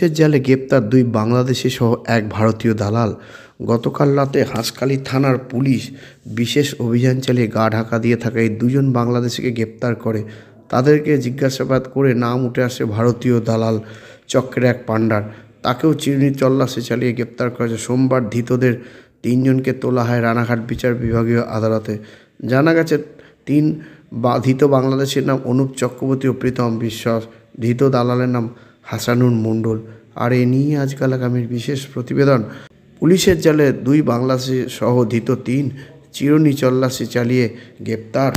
পুলিশের জালে গ্রেপ্তার 2 বাংলাদেশি সহ এক ভারতীয় দালাল। গতকাল রাতে হাঁসখালী থানার পুলিশ বিশেষ অভিযান চালিয়ে গা ঢাকা দিয়ে থাকা এই 2জন বাংলাদেশিকে গ্রেপ্তার করে। তাদেরকে জিজ্ঞাসাবাদ করে নাম উঠে আসে ভারতীয় দালাল চক্রের এক পাণ্ডার। তাকেও চিরুনি তল্লাশি চালিয়ে গ্রেপ্তার করেছে। সোমবার ধৃতদের 3 জনকে তোলা হয় রানাঘাট বিচার বিভাগীয় আদালতে। জানা গেছে ধৃত বাংলাদেশের নাম অনুপ চক্রবর্তী ও প্রীতম বিশ্বাস। ধৃত দালালের নাম হাসানুর মণ্ডল। আর এ নিয়ে আজকাল আগামীর বিশেষ প্রতিবেদন। পুলিশের জালে 2 বাংলাদেশি সহ ধৃত 3 চিরুনি তল্লাশি চালিয়ে গ্রেপ্তার।